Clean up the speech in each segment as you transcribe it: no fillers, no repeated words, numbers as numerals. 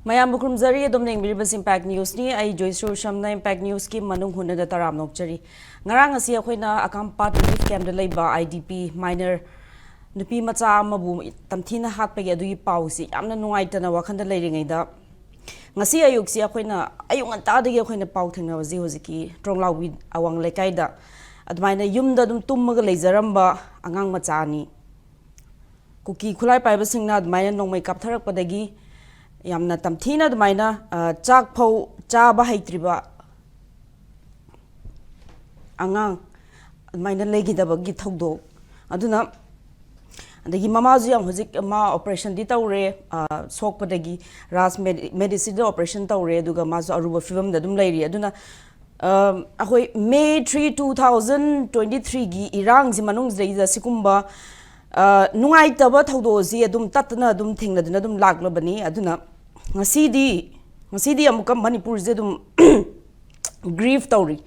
Mayam bukrumzari adom nengbiribas Impact News ni ai Joyshree Usham na Impact News ki manung hunna da taram nokchari ngarang asi akoina akampat relief camp da leiba IDP minor nupi macha amabu tamthina hatpagi adui pausi yamna nungaitana wakhanda leiringai da ngasi ayuk si akoina ayung anta dagi akoina pau thingna waji hojiki TRONGLAOBI awang lekai da admaina yumda dum tummaga leijaramba angang macha ni kuki khulai paiba singna admaina nongmai kaptharak padagi yamna tamthina dmaina chak phau cha ba haitriba angang admaina legidabagi thogdo aduna adagi mamazu yam hojik ma operation di tawre sok padagi ras medicine operation tawre aduga mazu aruba film da dum leiri aduna ahoi May 3 2023 gi irang ji manung zeida sikumba nungai taba thogdo ji adum tatna adum thingna duna adum laglabani aduna ngasi amuka Manipur je dum grief tawri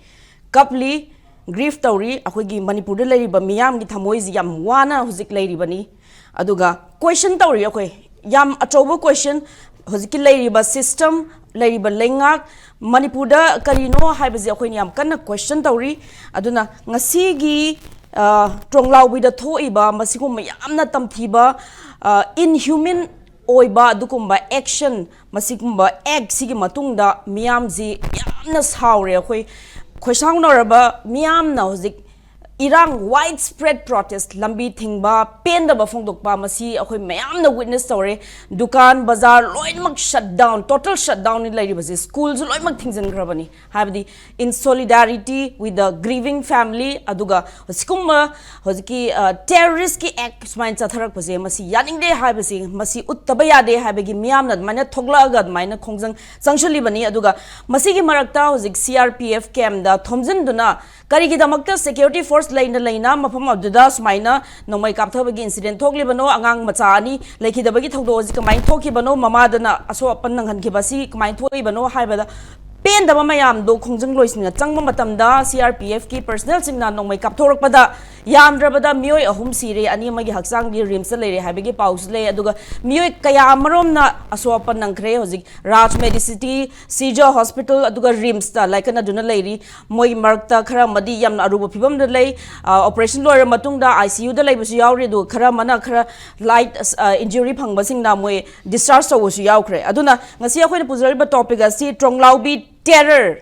kapli grief tawri akhoi Manipur de leiri ba miyam gi thamoi ji yam wana hujik leiri bani aduga question tawri akhoi yam achobo question hujik leiri ba system leiri ba lengak Manipur da karino haibaji akhoi yam kanna question tawri aduna ngasi gi TRONGLAOBI da thoiba masikum yamna tamthiba inhuman oiba dukumba action masikumba act sigi matungda miyamji yamna saure akhoi khoisangnoraba miyamna hojik irang widespread protest lambi thingba pendaba phongdokpa masi akhoi mayamna witness tore dukan bazar loinmak shutdown total shutdown in lairi basi schools loinmak thingjan grabani habdi in solidarity with the grieving family aduga hosikumma hojiki terrorist ki act smain chatharak basi masi yaningde habasi masi uttaba yade habegi miyamna mana thoglaga maina khongjang changshali bani aduga masi gi marakta hojik CRPF camp da thomjin duna karigi damakta security force laina mafam abduda smaina nomai kapthabagi incident thoklibano angang macha ani lekhidabagi thogdo ji kamai thokibano mamadana aso apan nanghankhibasi kamai thoibano haibada pen daba mayam do khongjang loisina changma matamda CRPF ki personnel singna nomai kapthorakpada yamdrabada mioi ahum sire ani magi haksang gi rims leire habegi paus le aduga mioi kaya maromna aso apan nangkhre hojik raj medicity Sija hospital aduga rims ta laikana duna leiri moi markta khara madi yamna aruba phibam da lei operation loira matungda ICU da leibusu yauri do khara mana khara light injury phangbasing na moi discharge tawusu yaukre aduna ngasi akoina puzariba topic asi TRONGLAOBI terror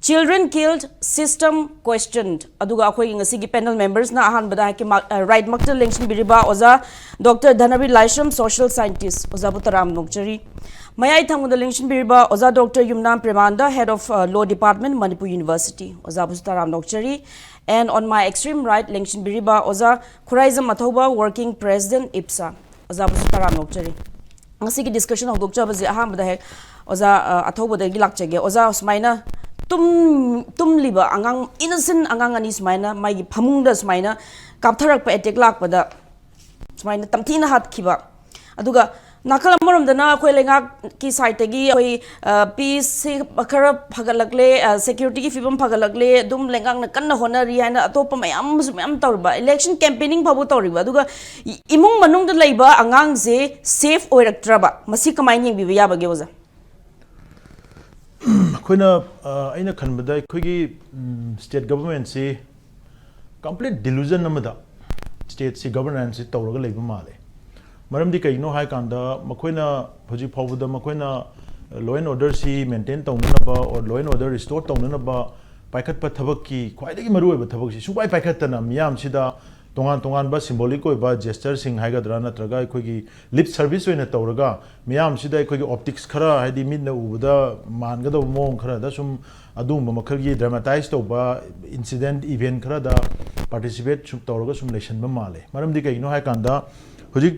children killed system questioned aduga akhoi ngasi gi panel members na ahan bada ki right makta lenction biriba oza Dr.Dhanabir Laishram social scientist oza butaram nokchari mayai thamuda lenction biriba oza Dr. Yumnam Premananda head of law department Manipur University oza butaram nokchari and on my extreme right lenction biriba oza Khuraijam Athouba working president IPSA oza butaram nokchari ngasi gi discussion of doctor bazi ahan bada hek oza Athouba da gi lakchege oza smaina tum liba angang innocent angang ani smaina mai gi phamungda smaina kaptharak pa attack lakpada smaina tamthina hat khiba aduga nakala morom dana khoi lenga ki site gi khoi peace khara phagalakle security ki fibam phagalakle dum lengang na kanna honari haina atopa mayam tawba election campaigning phabu tawriba aduga imung manung da leiba angang je safe oiraktraba masi kamai ning biba yabage oza अखोना अइना खनबदा अखोगी state government से complete delusion नमदा state से governance से तौरगा लेबा माले मरमदि कइनो हाय कांदा मखोइना हजि फावबदा मखोइना लॉ एंड ऑर्डर सी मेंटेन तौननबा और लॉ एंड ऑर्डर रिस्टोर तौननबा पाइखतपा थबक की ख्वाइदगी मरुओइबा थबक सी सुबाइ पाइखतना मियाम सिदा तोंगान बा सिंबॉलिक ओइबा जेस्चर सिंग हाइगद्रा नत्रगा अखोगी लिप सर्विस ओइना तौरगा मियाम सिदा अखोगी ऑप्टिक्स खरा हाइदि मिदना उबदा मानगदो मोंग खरा दा सुम अदुम मखलगी ड्रामाटाइज तौबा इंसिडेंट इवेंट खरा दा पार्टिसिपेट सुम तौरगा सुम लेशनबा माले मरमदि कइनो हाय कांदा हुजिक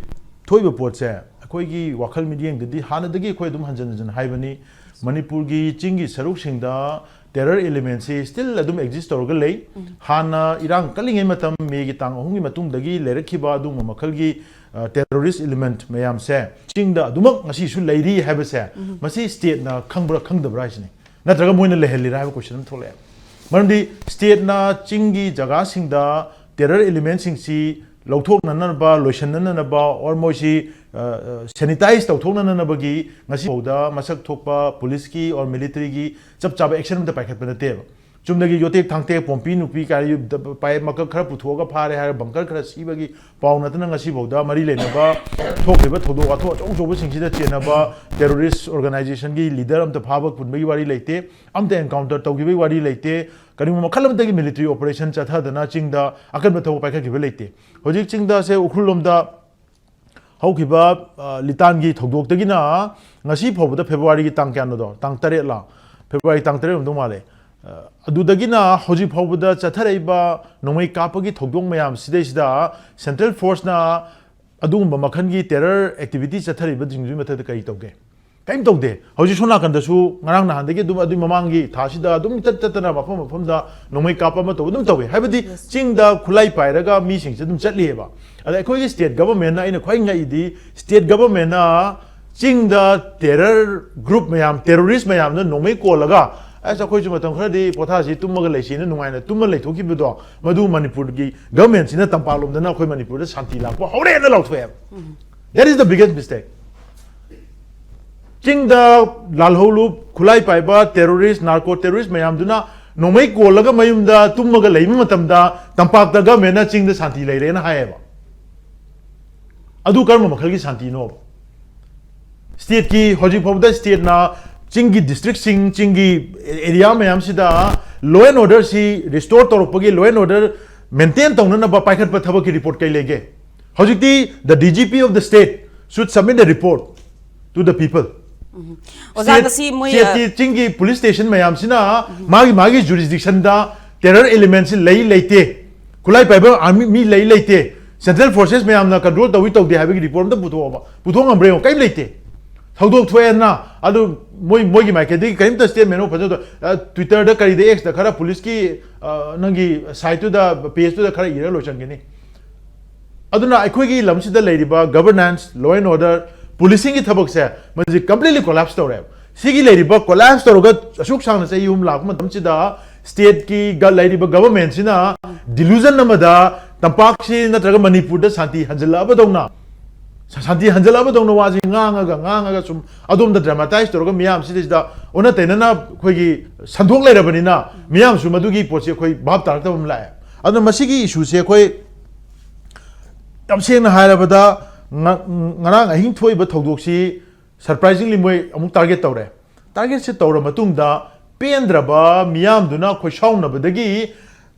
थोइबा पोटसे अखोगी वाखल मिडियंग दि हानदगी अखोय दुम हंजन हाइबनी मणिपुर की चिंगी सरुक सिंगदा terror element si still adum exist tawga lei hana irang kalinge matam me gi tang ahung gi matung dagi lerakhiba adum makhal gi terrorist element mayam se chingda adumak ngasi su leiri haba se masi state na khangbra khangdabra isni natraga moina leheli ra haba question thole marandi state na chingi jaga singda terror element sing si लौथोकननबा लोइसनननबा और मोइसी sanitise तौथोकननबगी ngasi boda masak thokpa police ki or military ki chap chap action da paikhat panate chumdagi yote thangte pompi nupi kari pai makak khara puthoga phare har bunker khara sibagi paunatna ngasi boda mari lenaba thokriba thodo atho chong chobo singsi da chenaba terrorist organization ki leader am ta phaba punbagi wari leite am ta encounter tawgibai wari leite kari makhal am ta ki military operation chatha dana chingda akan ba tho paikhat ki leite hojik chingda se ukhulom da haukiba litangi thogdoktagina ngasi phobda February ki tang kyan do tang 8 la February tang 8 umdong male adudagina hoji phobda chatharaiba nomai kapagi thogdong mayam sidaisida central force na adugumba makhangi terror activity chathariba jingju method kai tawge kaim tawde hoji sona kan da su ngarang na handagi dum adu mamangi thasida dum tatana mafam da nomai kapa ma to dum tawe habadi chingda khulai pairaga mi sing dum chatleba ada khoi state government na ina khoi ngai di state government na chingda terror group mayam terrorist mayam na nomai ko laga aisa khoi chuma tam khadi potha si tumma ga leisi na nungai na tumma lai thoki bido madu Manipur gi government sina tampalom da na khoi Manipur da shanti la ko hore na lautwe that is the biggest mistake chingda lalholu khulai paiba terrorist narco terrorist mayam duna nomai ko laga mayum da tumma ga leimi matam da tampak da government na chingda shanti lai re na haeba adu karma makhal ki shanti no state ki hoji phobda state na chingi district chingi area mayam sida law and order si restore torpagi law and order maintain tawna na ba paikhat pa thaba ki report kai lege hojikti the DGP of the state should submit a report to the people chingi police station mayam sina magi jurisdiction da terror elements lei leite kulai paiba army mi lei leite central forces mayam na control tawi tawde habi report da puthong ambre kai leite thogdok thwe na adu moi gi maikedi kaim ta statement no phajo Twitter da kari de X da khara police ki nangi site to da page to da khara ira lo changeni aduna akhoi gi lamsi da leiriba governance law and order policing ki thabak se maji completely collapse tore sigi leiriba collapse toroga asuk sang na yum lak matam chi da state ki leiriba government sina delusion namada tampak si natraga Manipur da shanti hanjala ba dongna shanti hanjala ba dongna waji nganga sum adom da dramatize toroga miyam si da ona tenana khoi gi sandhok leirabani na miyam su madu gi poche khoi bab tarak ta bam la adna masigi issue se khoi tamseng na hairabada ngarang ahing thoi ba thodok si surprisingly moi amuk target se tawra matung da pendraba miyam duna khoi shauna badagi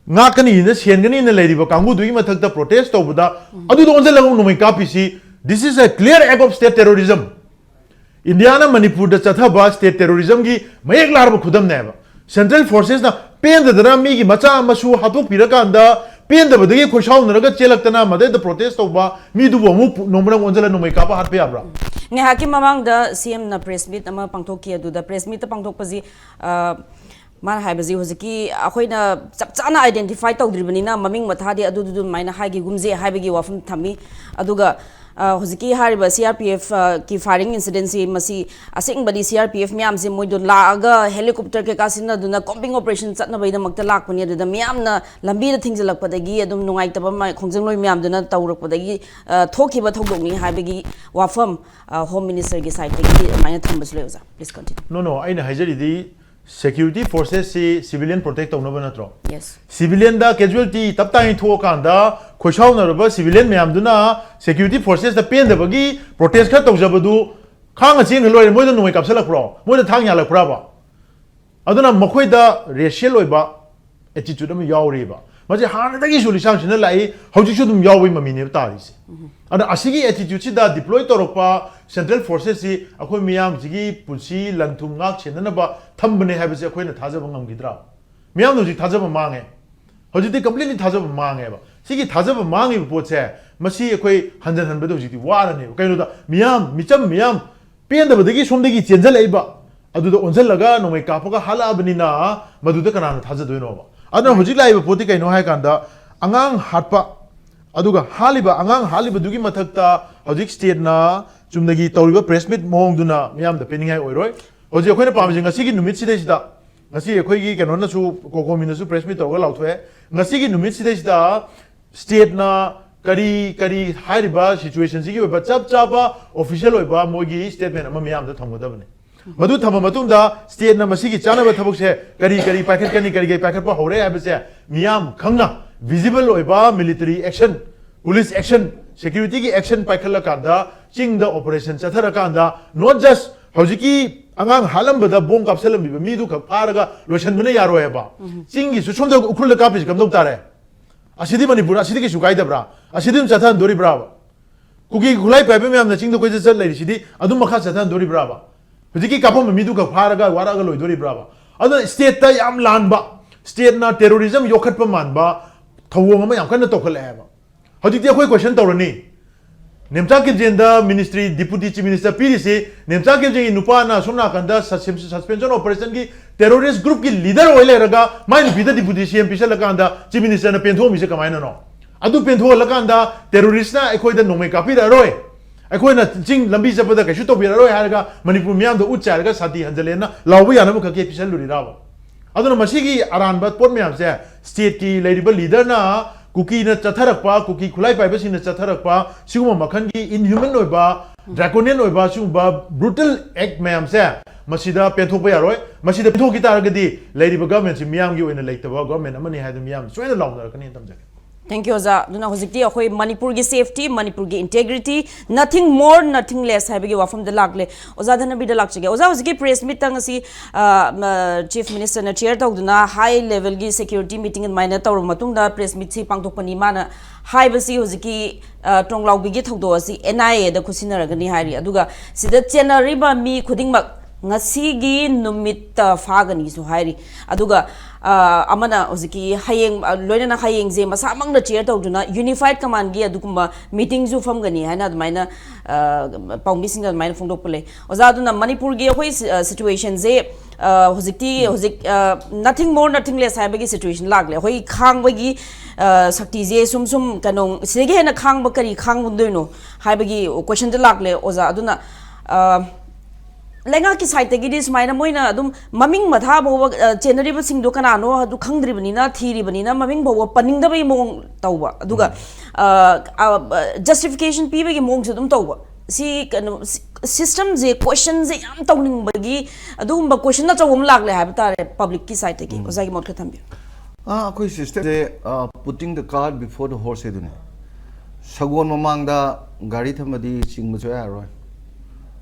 ngakani na sengani na leiriba kangu dui mathak da protest tawbada adu do onje lagu nomai kapi si this is a clear act of state terrorism India na Manipur da chatha ba state terrorism gi mayek lar ba khudam ne ba central forces na penda da mi gi macha masu hatuk pirakanda penda badagi khoi shauna raga chelaktana made da protest tawba mi du bo mu nomrang onjala nomai kapa hat pe abra nge haki mamang da CM na press meet ama pangthokki adu da press meet ta pangthokpaji man haibaji hojiki akhoina chapchana identify tawdribani na maming mathadi adu maina haigi gumje haibagi wafam thami aduga hojiki hariba CRPF ki firing incident si masi asing badi CRPF myam se moido laaga helicopter ke kasina duna combing operation chatna baida makta lakpani adu da myam na lambi da thingjalak padagi adum nungai taba mai khongjang loi myam duna tawrak padagi thoki ba thogdongni haibagi wafam home minister ki side tagi maina thambas leoza please continue no aina hajari di security forces si civilian protect tawna ba natro yes civilian da casualty taptai thokanda khoshau na ba civilian myam duna security forces da pen da bagi protest kha tawjabadu khang aching loi moi da noi kapsalak pro moi da thang yalak pra ba aduna makhoi da racial oiba attitude am yauri ba maje han da gi solution sina lai hauji chu dum yawi mami ne ta ri se ada asigi attitude si da deploy torokpa central forces si akhoi miyam jigi pulsi lanthum ngak chenna ba thambne ha bise akhoi na thajaba ngam gidra miyam no ji thajaba mange hauji ti completely thajaba mange ba sigi thajaba mangi poche masi akhoi hanjan han bado ji ti wara ne kaino da miyam micham miyam pen da badagi somdagi chenjal ai ba adu da onjal laga no mai kapaga hala abni na madu da kana thajado no ba adna hauji lai ba poti kaino hai kanda angang hatpa aduga haliba angang haliba dugi mathakta hojik state na chumnagi tawriba press meet mong duna miyam da peningai oiroi hoji akhoi na pamjing ngasi gi numit sidai sida ngasi akhoi gi keno na su kokomi na su press meet tawga lautwe ngasi gi numit sidai sida state na kari hariba situation sigi oiba chapa official oiba mogi statement ama miyam da thamgodabane madu thama matungda state na masigi chanaba thabuk se kari packet kari packet pa hore abse miyam khangna visible oiba military action police action security ki action paikhala kanda ching the operation chathara kanda not just hojiki angang halam bada bong kapselam bi mi du ka paraga lotion bune yaro eba chingi su chomda ukhul ka pis kamdong tare asidi manipur asidi ki sukai da bra asidi chathan dori bra kuki gulai pa me amna ching do koi chal lai sidi adum makha chathan dori bra ba hojiki kapom mi du ka paraga waraga loi dori bra ba adu state ta yam lan ba state na terrorism yokhat pa man ba thawong ma yam kan to khale ba hojiki khoi question tawrani Nemcha Kibjenda Ministry Deputy Chief Minister PDC Nemcha Kibjeng Nupana Sumna Kanda suspension operation ki terrorist group ki leader oile raga main bida deputy CM Pisha Lakanda Chief Minister na pentho mise kamaina no adu pentho lakanda terrorist na ekoi da nome kapi da roy ekoi na ching lambi chapada ka shuto bira roy haraga Manipur miyam da ucha raga sati hanjale na lawbu yana mu khake Pisha luri rawa adu na masigi aran bat pot miyam se state ki leader na Kuki na chatharakpa kuki khulai paiba sing na chatharakpa siguma makhan gi inhuman oiba draconian oiba siguma brutal act mayam se masida penthok pa yaroi masida penthok ki taragadi leiriba government si miyam gi oina leitaba government amani haidu miyam soina lawnara kani tamjake Thank you, Oza. Duna hojikti akhoi Manipur gi safety, Manipur gi integrity, nothing more, nothing less. Hai bagi wafam de lagle. Oza Dhanabir de lag chige. Oza hojiki press meet tang si Chief Minister na chair tau duna high level gi security meeting in minor tau matung da press meet si pangtok pani mana high basi hojiki TRONGLAOBI gi thokdo asi NIA da khusina ragani hairi. Aduga sida January ba mi khuding mak ngasi gi numit fagani su hairi. Aduga amana hojiki hayeng loina na hayeng je masamang na chair tawduna unified command gi adukuma meeting zu fam gani haina admaina paumi singa admaina phongdok pale oza duna Manipur gi khoi situation je hojik nothing more nothing less haibagi situation lagle hoi khang bagi sakti je sum kanong sege na khang ba kari khang bundoino haibagi question de lagle oza aduna Lenga ki site gi dis maina moina adum maming matha bo chenari ba sing do kana no adu khangdri bani na thiri bani na maming bo paning da bai mong tawba aduga justification pi gi mong dum tawba si system je question je yam tawning bagi adum ba question na chawum lagle ha tare public ki site gi ozagi mot ka thambi koi system je putting the cart before the horse edune sagon mamang da gari thamadi sing mu choya roi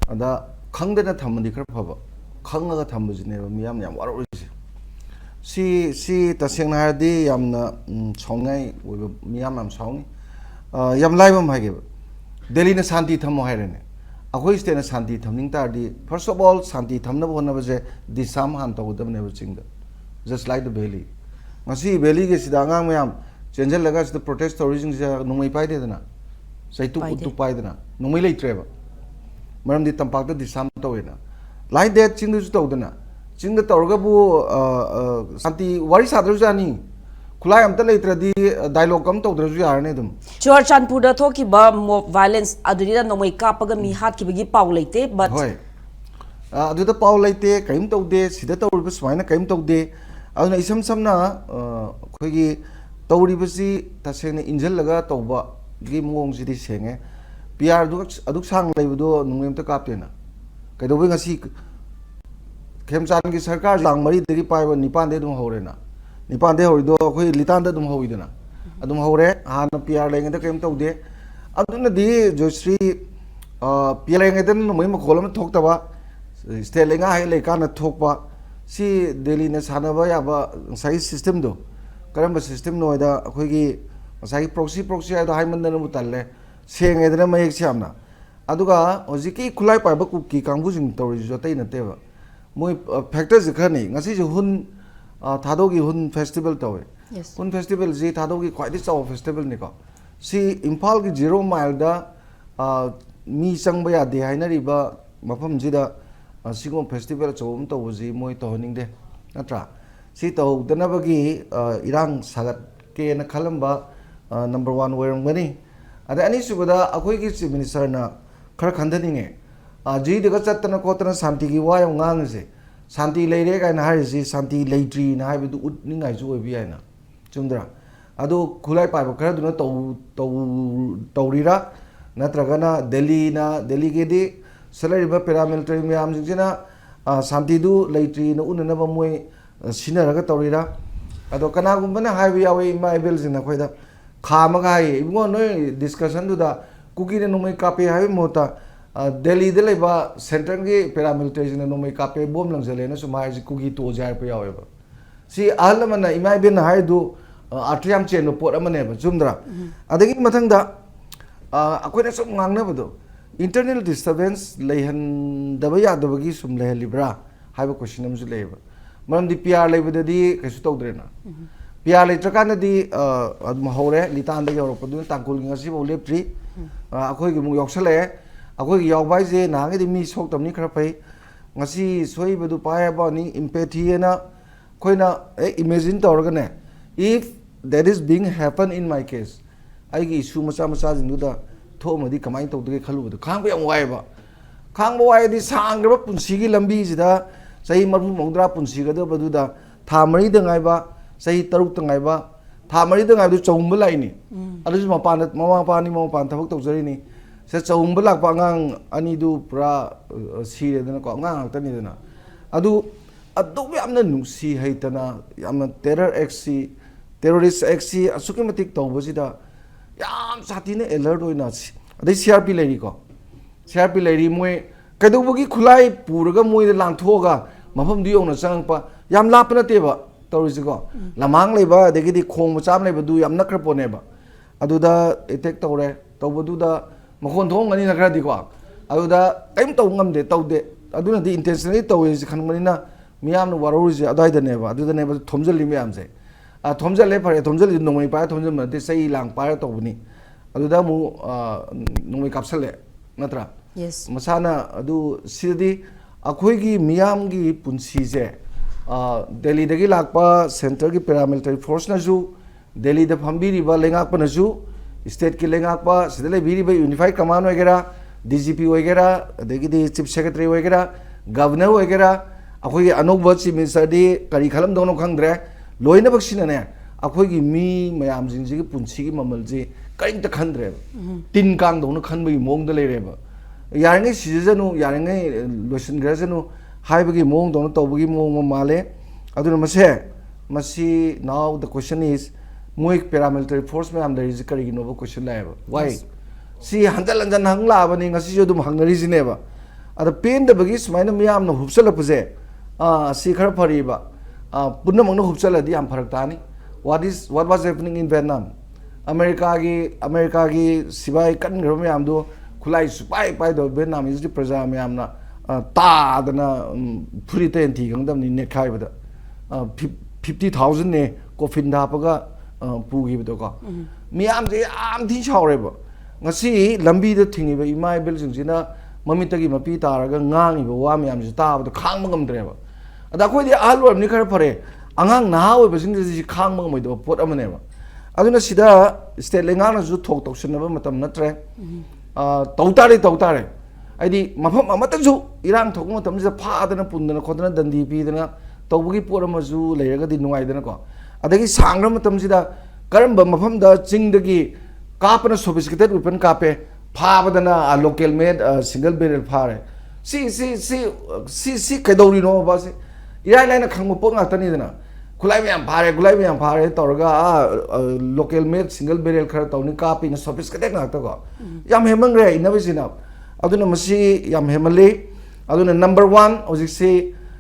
ada khangdena thamandi khar phaba khangaga thambujine miyam yam warorisi si taseng na hadi yamna songai miyam yam songi yam laibam hage Delhi na shanti thamo hairene akoi state na shanti thamning tardi first of all shanti thamna bonna baje disam han tawdam ne chingda just like the valley ngasi valley ge sidanga mayam chenjal laga the protest origin ja numai pai de na sai tu pai de na numai lei treba maram di tampak di sam tawena like that chingdu su tawdana chingda tawga bu santi wari sadru jani khulai amta leitradi dialogue kam tawdra ju yarne dum Churchanpur da thoki ba mob violence aduri da nomai kapaga mi hat ki bagi paw leite but hoy adu da paw leite kaim tawde sida tawriba swaina kaim tawde aduna isam samna khoigi tawribasi tasena injal laga tawba gi mong sidi senge PR aduk sang leibudo nungem ta kaptena kaidobe ngasi khemchan ki sarkar lang mari degi paiba nipan de dum horena nipan de horido khoi litan da dum hoidena adum hore han PR lenge da kem tawde aduna di Joyshree PR lenge den noi ma kholam thokta ba state lenga hai le kana thokpa si Delhi na sanaba ya ba sai system do karamba system noida khoi gi sai proxy da hai man na mutalle Seng edna mayek siamna aduga hojiki khulai paiba kuki kangbu jing tori jotai na teba moi factors khani ngasi je hun thadogi hun festival tawe hun festival ji thadogi khwaidi chaw festival ni ko si imphal gi 0 mile da mi changba ya de haina riba mafam ji da sigom festival chawum tawji moi tohning de natra si taw dana bagi irang sagat ke na khalamba number 1 werang mani ada ani subada akoi ki chief minister na khar khandaninge ji de ga chatna kotna santi gi wa yang ngang se santi leire ga na hari si santi leitri na hai du utningai ju obi ai na chumdra adu khulai pai bakara duna taurira natragana Delhi ke di salary ba paramilitary miyam jina santi du leitri na unna ba moi sinaraga taurira ado kana gumbana highway yawe ma ibel jina khoida khama ga hai ibgo noi discussion du da kuki ne nomai kape hai mota Delhi de leba center ge paramilitary jina nomai kape bom langjale na sumai ji kuki to jar pa yawe ba si ahlamana imai ben hai du atriam chen pot amane ba jumdra adagi mathang da akoina sum ngang na bado internal disturbance leihan daba ya daba gi sum leh libra haiba question am su leba maram di PR lebada di kaisu tawdrena PR le trakana di adum hore litan da yorop du tangkul ngasi bo lepri akoi gi mu yoksale akoi gi yawbai je na ngi di mi sok tamni khara pai ngasi soi badu pae ba ni empathy na koina imagine tawrga ne if that is being happen in my case ai gi issue macha macha jindu da thoma di kamai tawdge khalu du khang ba yam wai ba khang ba wai di sang ba punsi gi lambi jida sahi marfu mongdra punsi ga da badu da tha mari da ngai ba sahi taruk ta ngai ba tha mari da ngai du chong ba lai ni adu ma pa na ma pa ni ma pa thabak taw jari ni se chong ba lak pa ngang ani du pura si re da ko ngang ta ni da na adu yamna nungsi haitana yamna terrorist XC asuki matik tawba sida yam sathine alert oina si adai CRP leri ko CRP leri moi kadubagi khulai puraga moi da langthoga mafam du yongna changpa yam lapna teba tawrisi ko lamang leba degi di khong macham leba du yam nakra pone ba aduda attack tawre tawbadu da makhon thong ani nakra di ko aduda kaim taw ngamde tawde aduna di intentionally tawwe khanmani na miyam no warorisi adai da neba aduda neba thomjali miyam se thomjal le phare thomjal nongmai pa thomjal ma te sei lang pa to buni aduda mu nongmai kapsale natra yes masana adu sidadi akhoi gi miyam gi punsi je Delhi dagi lakpa center gi paramilitary force na ju Delhi da phambiri ba lengak pa na ju state ki lengak pa sidale biri ba unified command wagera DGP wagera dagi di chief secretary wagera governor wagera akhoi gi anok chief minister di kari khalam dono khangdre loina baksina ne akhoi gi mi mayam jing ji punsi gi mamal ji kain ta khandre tin kang dong khan bai mong da leire ba yarangai sijanu yarangai losin grajanu hai bagi mong dong to bagi mong male aduna masi now the question is moi paramilitary force mayam there is kari gi no question la ba why si handal anjan hangla ba ni ngasi jo dum hangnari ji ne ba ada pen da bagi smaina mayam no hupsala puje si khar phari ba punna mangna hupsala di am pharak tani what was happening in Vietnam America gi sibai kan gro mayam do khulai supai pai do Vietnam is di praja mayam na ta dana phuri ten thi gangdam ni ne khai bada 50,000 ne coffin da paga pu gi bado ko miyam je am thi chaure ba ngasi lambi da thingi ba imai bel jing jina mamita gi mapi taraga ngangi ba wa miyam je ta ba khang mangam dre ba ada khoi di alwar ni khar phare angang na hawe ba jing ji khang mangam mai do pot amane ba aduna sida state lenga na ju thok tok sin ba matam natre tawtare aidi mafam amata ju irang thok matam ji pha adana pundana khodana dandi pi dana tawbugi pora ma ju leiraga di nungai dana ko adagi sangra matam ji da karamba mafam da ching dagi kapana sophisticated weapon kape pha badana local made single barrel phare si kaidori no ba si irai laina khangmo pot ngakta ni dana kulai me am phare torga local made single barrel khar tawni kapi na sophisticated ngakta ko yam hemang re inabisina aduna masi yam hemali aduna number 1 ojik se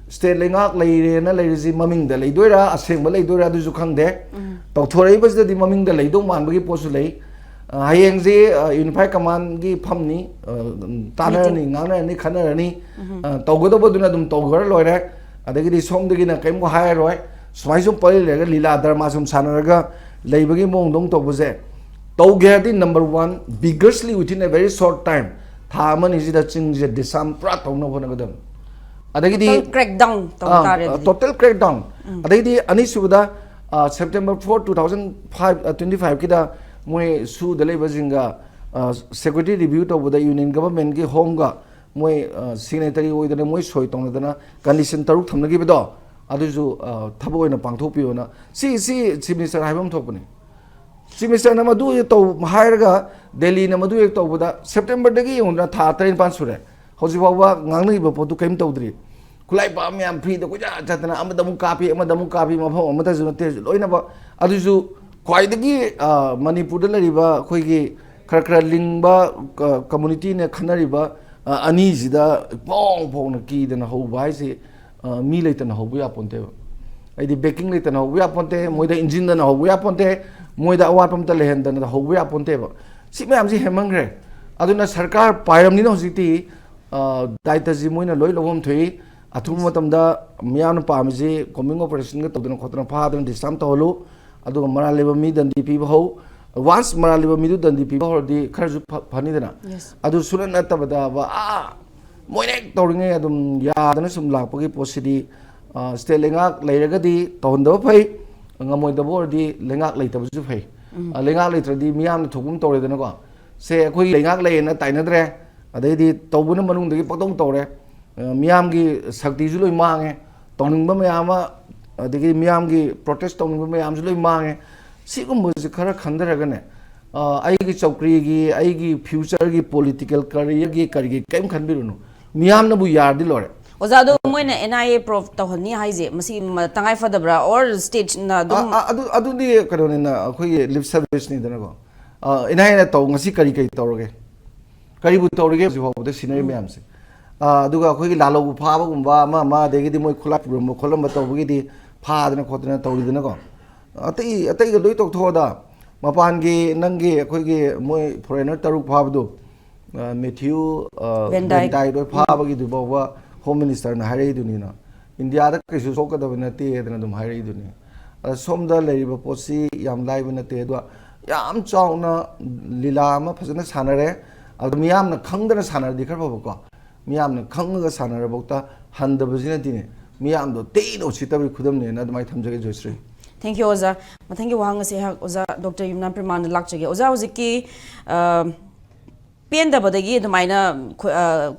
state lengak leire na leiriji maming da leidoira aseng ba leidoira du ju khangde tawthorei bas da di maming da leidong man bagi posu lei hayeng je unified command gi phamni tanar ni ngana ni khanar ni tawgodo boduna dum tawgar loire adagi di som dagi na kaim ko hai roi smai sum pali lega lila dharma sum sanaraga leibagi mong dong tawbose tawge di number 1 vigorously within a very short time thaman is the ching je disam pra tawna bona gadam adagi di crackdown total crackdown adagi di ani suda September 4 2025 kida moi su dalai bajinga security review to boda union government gi home ga moi signatory oidana moi soi tong dana condition taruk thamna gi bedo adu ju thabo oina pangthok piona si chief minister haibam thokpani Chief Minister na madu to hire Delhi na madu to buda September dagi yung na tha train pan sure hoji bawa ngang ni ba potu kaim tawdri kulai ba mi am free da kuja jatana amadamu kapi mafam amata ju te loina ba adu ju kwai dagi Manipur da lari ba khoi gi khara ling ba community ne khanari ba ani jida pong na ki da na ho bai se mi leitana ho bu ya ponte ai di baking leitana ho bu ya ponte moida engine da na ho bu ya ponte moida awat pam ta lehen da na ho bu ya ponte ba si me am ji hemangre aduna sarkar pairam ni no jiti daita ji moina loi logom thui athum matam da miyam pamji combing operation ga todna khotna phadna disam to holu aduga mara leba mi dan dp ho once mara leba mi du dan dp ho di kharju phani dana adu suran atabada ba moine tawringe adum ya dana sum lakpagi posidi state lengak leiraga di tawndo phai ngamoi da bor di lengak leitabu ju phai lengak leitradi miyam na thugum tawre dana ko se khoi lengak le na tainadre adai tawbuna manung dagi patong tawre miyam gi sakti ju loi mange tawning ba miyam adagi miyam gi protest tawning ba miyam ju loi mange sigum bu khara khandara gane ai gi chokri gi ai gi future gi political career gi kargi kaim khanbirunu miyam na bu yar di lore oza do moina NIA prof tawhani haije masi tangai fadabra or stage na dum adu di kadone na khoi lip service ni dana ko NIA na taw ngasi kari tawroge kari bu tawroge ji hob de scenery miyam se aduga khoi lalo bu pha ba gumba ma de gi di moi khula purum kholam ba tawgi di pha dana khotna tawri dana ko atai ga loi tok thoda mapan gi nangi khoi gi moi foreigner taruk pha bu Matthew Van Dyke do pha ba gi du ba Home Minister na harai duni na India da kaisu soka da na te da na dum harai duni som da lei ba posi yam lai ba na te do yam chaw na lila ma phajana sanare adu miyam na khang da na sanar di khar ba ko miyam na khang ga sanar ba ta han da ba jina dine miyam do te no chita bi khudam ne na mai thamjage Joyshree thank you oza thank you wahang se ha oza Dr. Yumnam Premananda lakchage oza hojiki pen da badagi dumaina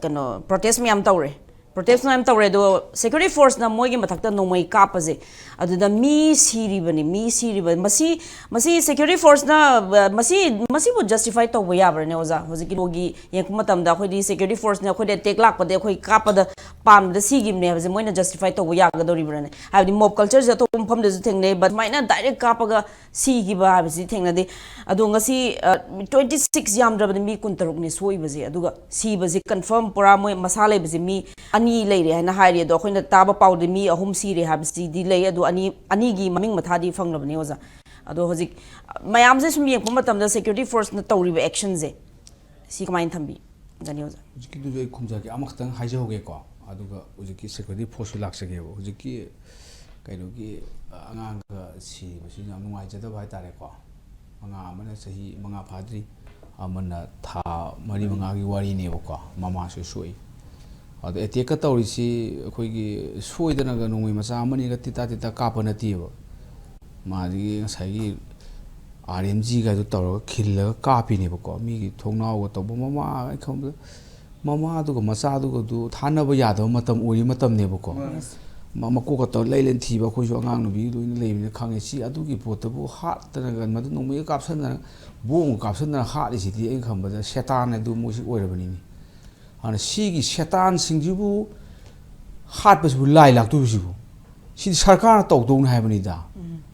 kano protest miyam tawre protest na tawre do security force na moigi mathakta nomai kapaje aduda mi siri masi security force na masi bu justify to ya bar ne oza hojiki logi yakuma tamda khoi di security force na khoi de take lak pade khoi kapada pam da sigim ne haje moina justify to ya ga dori bar ne habdi mob culture ja to pham de theng ne but maina direct kapaga sigi ba habsi theng na de adu ngasi 26 yam drab mi kuntaruk ne soi baje aduga si baje confirm pura moi masale baje mi ani leire hana hairi do khoina taba pawde mi ahum sire habsi di lei adu ani gi maming mathadi fanglabni oza ado hojik mayam je sumi yakuma tamda security force na tawriba action je si kamain thambi gani oza hojiki du khumja ki amaktang haije hoge ko aduga hojiki security force laksage hojiki kaino gi angang ga si basi nam nungai jada bai tare ko anga amana sahi manga phadri amana tha mari manga gi wari ne ko mama se soi ado eteka tawri si khoi gi soidana ga nungui macha amani ga tita kapa na tiba madi ngasai gi RMG ga do tawra khilla kapi ne ko mi gi thongnaw ga to mama khom mama du ga macha du ga du thana ba ya do matam uri matam ne ko mama ko ka to leilen thi ba khoi so angang nu bi loina leimine khange si adu gi pot bu ha tana ga madu nungui kapsan na bong kapsan na ha ri si ti ai kham ba setan ne du mu si oirabani ni ana sigi setan singjibu hat basbu lai lak tu jibu si sarkar taw dong na habani da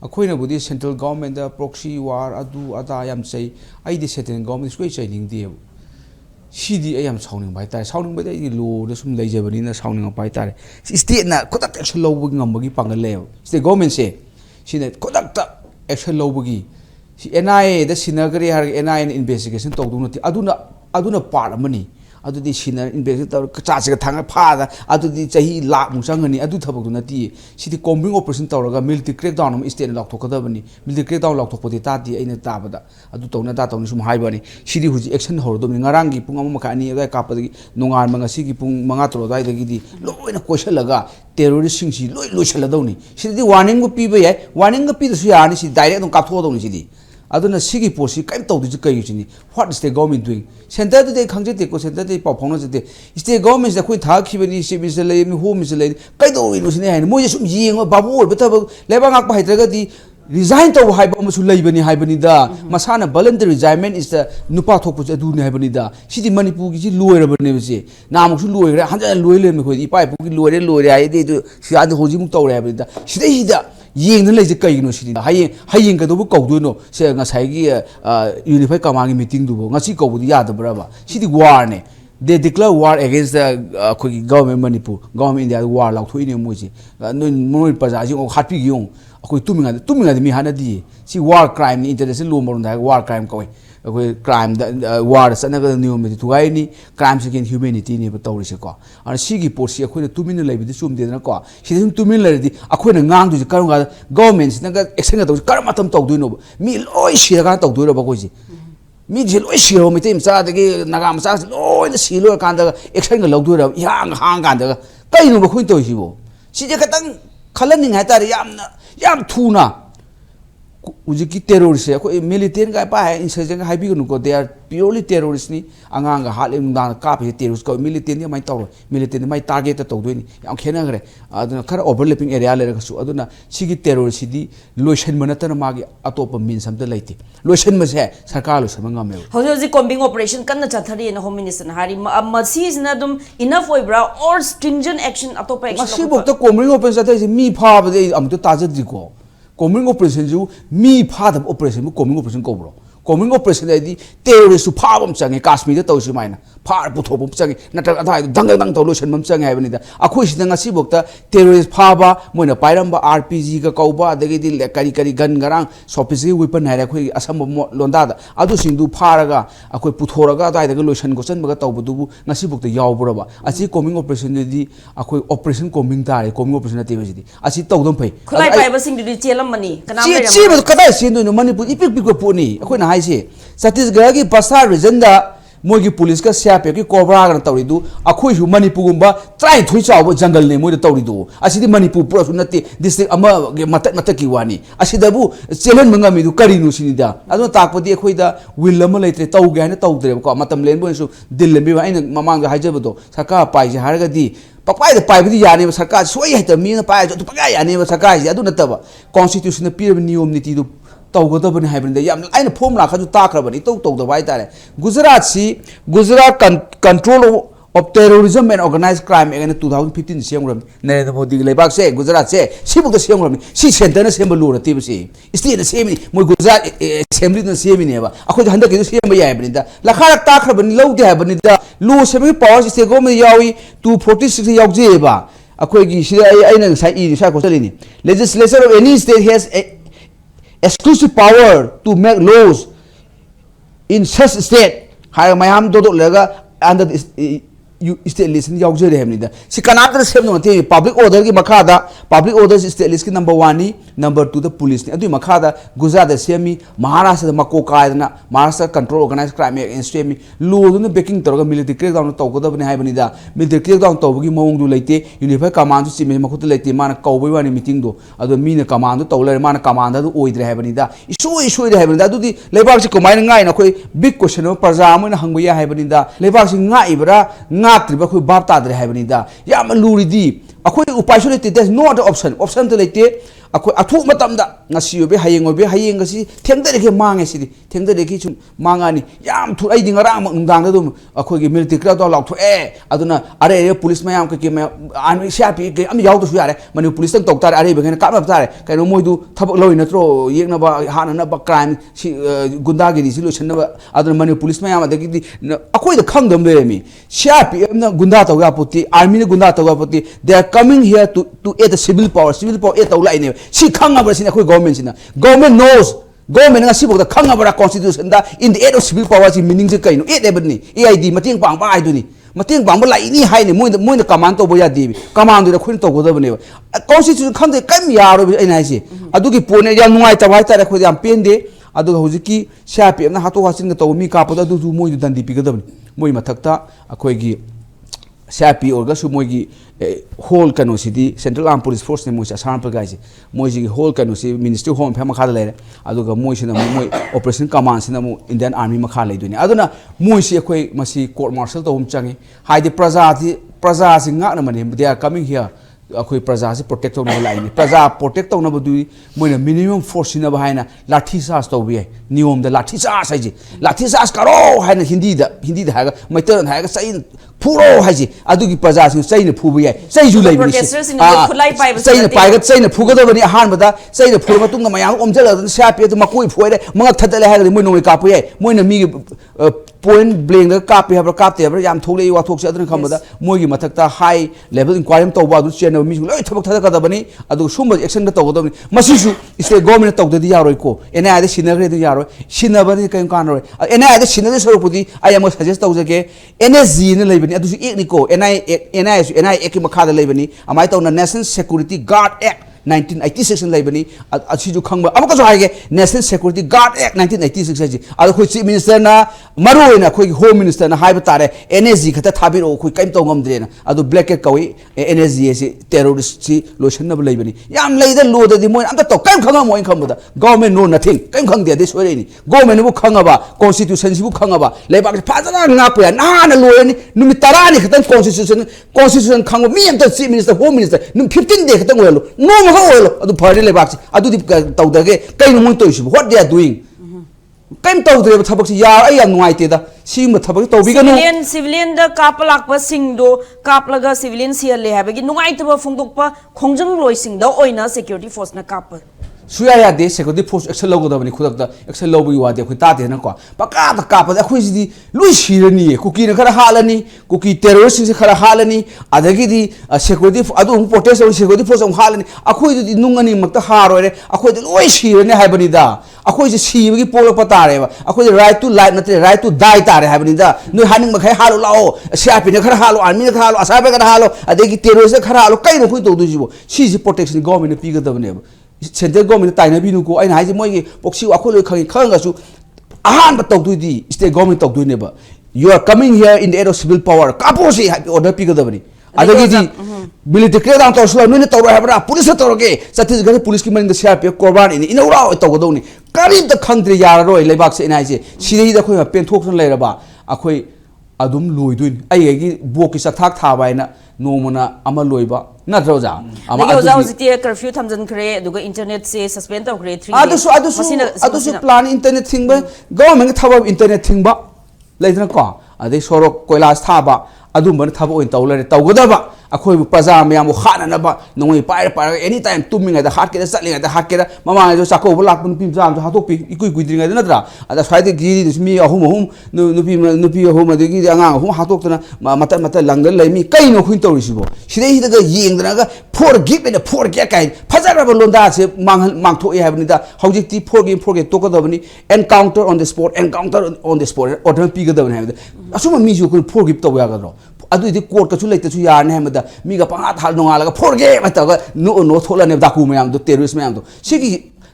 akhoina budi central government da proxy war adu ada yam chai ai di central government sui chai ning di sidi ayam sauning bai tai sauning bai di lo da sum leijabani na sauning bai tai state na kodak action lobu ngambagi pangal le state government se sine kodak ta action lobugi si NIA da sinagari har NIA investigation taw dong na aduna part amani adudi sina investigate tar chache ga thanga phada adudi chahi lakh musangani adu thabak na ti sidi combing operation tawraga military crackdown am state lock thokada bani military crackdown lock thokpoti ta ti aina tabada adu tawna da tawni sum haibani sidi huji action hordo ni ngarangi pung am makani ga kapadi nungar manga sigi pung manga tro dai dagi di loina question laga terrorist sing si loi shala dawni sidi warning go pi ba yai warning go pi da su ya ni si direct dong kaptho dawni sidi aduna sigi posi kaim tawdi ji kai chini what is the government doing center de khangje te ko center de paw phongna jete state government da khoi tha khibani civil lei mi home is lei kai do wi sine hain mo je sum yeng babu ol beta leba ngak pa haitraga di resign to haiba amusu leibani haibani da masana voluntary retirement is the nupa thokpu adu ne haibani da sidi Manipur gi loirabani bese namusu loire hanja loile me khoi ipai pu gi loire ai de si ad hoji mu tawre haibani da sida yeng na leje kai no sidi hayeng ka do bu kau do no se nga sai gi unified command gi meeting du bo ngasi kau bu ya da bra ba sidi war ne they declare war against the government Manipur government India war lau thui ne mo ji no praja ji o happy gi yong akoi tuminga mi hana di si war crime ni international law mo da war crime koi akoi crime da war sana ga niyo me tu gai ni crimes against humanity ni ba tawri se ko ana si gi por si akoi na tumin lai bi sum de na ko si dum tumin lai di akoi na ngang du karu ga government na ga action ga to kar matam taw du no mi loi si ga taw du ro ba ko ji mi je loi si ro mi tem sa de gi na ga ma sa loi na si lo kan da action ga lo du ro yang hang kan da kai no ba khoi to si bo si je ka tang khalan ning ha ta ri yam thuna ujiki terrorist ko military ga pa insurgent ga haibi ko they are purely terrorist ni anga halim dan ka pe terrorist ko military ni mai taw military mai target to do ni am khena gre aduna khara overlapping area le ga su aduna sigi terrorist di lotion manata na magi atop min samta laiti lotion ma se sarkar lo sama ngame hoji combing operation kan na chathari na home minister hari masi na dum enough oibra or stringent action atop action masi bokta combing operation chathari mi pha ba de am to tajad di ko combing operation ju mi pha da operation combing operation ko bro combing operation di terrorist su pha bam change Kashmir da to si maina pha puthop bam change natak adha dang to lotion bam change hai bani da akhoi si ngasi bokta terrorist pha ba moina pairam ba RPG ka kauba adagi di kari gun garang sophisticated weapon hai akhoi asam londa da adu singdu pharaga akhoi puthoraga adai da lotion ko chan ba to bu ngasi bokta yaw bro ba asi combing operation di akhoi operation combing tare combing operation ati ba di asi tawdom phai khulai pai ba sing di chelam mani kanam chi ba kadai sin no Manipur ipik pik ko ni akhoi na hai se Chhattisgarh ki Basar region da mogi police ka siape ki cobra ga tawri du akhoi hu Manipur gumba try thui chaw jungle ne moi da tawri du asidi Manipur pura sunati district ama matak ki wani asida bu chelen manga mi du kari nu sinida adu takpodi akhoi da will ama leitre taw ga na taw dre ko matam len bo su dil len bi aina mamang ga haje bodo saka pai je har ga di papai da pai bi yani sarkar soi ha ta mi na pai to pagai yani sarkar ji adu na ta ba constitution na pir niyom niti du tawgadabani haibanda yam aina formula khaju takrabani to bai tare Gujarat control of terrorism and organized crime again 2015 siamram Narendra Modi lebak se Gujarat se sibuk siamram si center na sembal lu rati bsi state na semi mo Gujarat assembly na semi ne ba akhoi handa ki sem ya ibni da la kharak takrabani lo de habani da lu semi power state government yawi 246 yawje ba akhoi gi si aina sai I sa ko salini legislature of any state has exclusive power to make laws in such state hai mayam do lega under state list ni yaw jere hemni da si kanadra sem no te public order ki makhada public order state list ki number 1 ni number 2 the police ni adu makhada Gujarat da semi Maharashtra da mako kaidna Maharashtra control organized crime against semi law no backing torga military crackdown to goda bani hai bani da military crackdown to gi mawong du leite unified command si me makhut leite mana kawbai wani meeting do adu mina command do tawle mana command do oidre hai bani da isu de hai bani da adu di lebak si komai ngai na khoi big question of praja mo na hangbu ya hai bani da lebak si ngai ibra ngatriba khoi bab ta dre hai bani da yam luri di akhoi upai su leite there's no other option to leite akhoi athu matam da ngasi obe hayeng gasi thengdare ke mange si thengdare ki chum mangani yam thu ai ding ara mak nungdang da dum akhoi ge military crowd da lauk thu aduna are police mayam ke army shapi ke am yaw to su yare mani police tang tok tar are be ke kam tar kai no moidu thabak loi na tro yek na ba han na ba crime si gunda ge ni si lo chen na ba aduna mani police mayam da ki akhoi da khang dam le mi shapi na gunda to ga puti army ni gunda to ga puti they are coming here to aid the civil power aid to lai ne si khang abra sin akhoi government knows government nga sibok da khang abra constitution da in the aid of civil power si meaning je kaino aid ebni aid mating pang ba ai du ni mating pang ba lai ni hai ni moi command to bo ya di command da khun to go da bne constitution khang de kam ya ro ai nai si adu ki pone ya nuai ta bai ta ra khoi yam pen de adu hoji ki shapi na hato hasin ga to mi ka pa da du moi du dan di pi ga da bne moi mathak ta akhoi gi shapi orga su moi gi whole kanu city central armed police force ne moi asam pa gai moi ji whole kanu si ministry home phama kha le adu ga moi sina moi operation command sina mo Indian army ma kha le du ni aduna moi si khoi masi court martial to hum changi haide praja si nga na mani they are coming here अखोई प्रजा से protect तौना लाइनि प्रजा protect तौना बदु Moina minimum force सिना बहाइना लाठी charge तौबि नियम the लाठी charge हाइजे लाठी charge करो हाइना Hindi the हागा मैतर हागा सै फुरो हाइजे अदुगी प्रजा सिन सैने फुबु याय सैजु लैबनि सैने पाइगा सैने फुगदबनि अहान बदा सैने फुर मतुंग मयाम ओमजल सापे द मकोइ फुइरे मंगा थदले हागा मोइ नोइ कापु याय Moina me point blank the copy have a copy of Yam Tole or talks other come with Mogi Mataka high level inquiry to what channel me like Tabani, Adu Sumba extend the Togo Masisu is the government of the Yaroko, and I the Sinare the Yaro, Shinabani can conroy, and I the Sinare Sorpudi, I am suggest again, NSZ in the Labani, Adu Nico, and I Ekimakada Labani, I might on the National Security Guard Act. 1986 in Labani, Achidu Kanga, Amaka National Security Guard Act 1986. Other Chief Minister na Maru in a quick Home Minister na Hybatare, NSZ, Katabiro, quick came to Gomdena, Adu Black Kawi, NSZ, terrorist, lotion of Labani. Yam lay the load of the moon, and the top Kanga Moin Kamada. Government know nothing, can come there this way. Government who Kangaba, Constitution who Kangaba, Labak Padana Napa, Nana Loan, Numitarani, Constitution Kanga, me and the Chief Minister, Home Minister, 15 days, no. The party lebax, I do the Taudage, Kain what they are doing. Kain Taudre Tabaxi, I am white, see what Tabato civilian the Kapalak was sing do, Kaplaga civilians here lay have again no item of Fundupa, Kongjang Loising, the Oina security force na Kappa. Suya de security force excel logo of the excel logo you are the Kutate and Qua. Paka the Kappa, the Quizzi, Louis Shirani, Cookie Karahalani, Cookie terrorists in Karahalani, Adagidi, a security Adum protest or security force on Halani, Aquid the Nungani Mataharo, Aquid the Louis Shirani Habanida, Aquid the Shivi Polo Patareva, Aquid the right to life, not the right to die Tare Habanida, no Haning Makahalo Lao, a sharp in a Karahalo, and Minakalo, a Sabakaralo, a Degi terrorist Karalo, Kaino Kudo. She's the protection government of Piga the Neighbor. Central government time binuko I had Moy Boxi Akolo Kangasu Ahan but talk to the state government talk to neighbor. You are coming here in the air of civil power. Kaposi or the Piga the Adagi military down to Minute police authority, such as the police in the sharp Corban in a row at Togodoni. Carry the country Yaro, Lebax and I say, she did a pen talk later about Akoi Adum Luidun. I book is attacked Hawaii. No mona amaloiba not rosa curfew times and create the internet say suspend of grade 3 others plan internet thing by government have internet thing ba later ko they sorok koilas thaba adumban thabo in tawler tawgodaba akhoi praja me am khananaba noi pai anytime tuming at the heart get selling at the heart get mama jo sako bulak pun pim jam ha to pi ikui kuidring at natra ada sai de gi this me ahum no pi ahum de gi anga ahum ha to na mata langal lai mi kai no khuin to risibo sidai da yeng da ga forgive and forget kai phajara londa se mang tho e habni da hojik ti forgive to ko dabni encounter on the spot order pi ga dabni ha asuma mi ju ko forgive to ya ga ro adu di court ka chu leite chu ya ne hamada mi ga panga thal nonga la forge mata ga no thola ne daku mayam do terrorist mayam do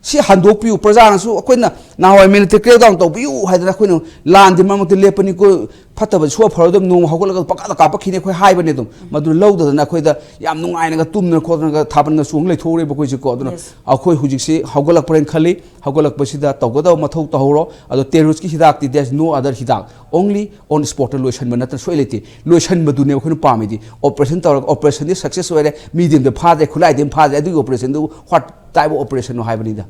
si handok piu praja su akoina na hoi military down to piu haidra koino land di mamute lepani ko fataba so pharodom no hogol ga paka ka pakhine khoi haiba ne dum madu lowda na khoi da yam nungai na ga tumna khodna ga thaban na sung le thore ba koi si ko aduna akhoi hujik si hogolak paren khali hogolak pasida togoda mathau tahoro ado terrorist ki hidak ti there's no other hidak only on spot lotion banata soilete lotion badu ne khoi pami di operation tor operation di success were medium the phade khulai dem phade adu operation du what type of operation no haiba ni da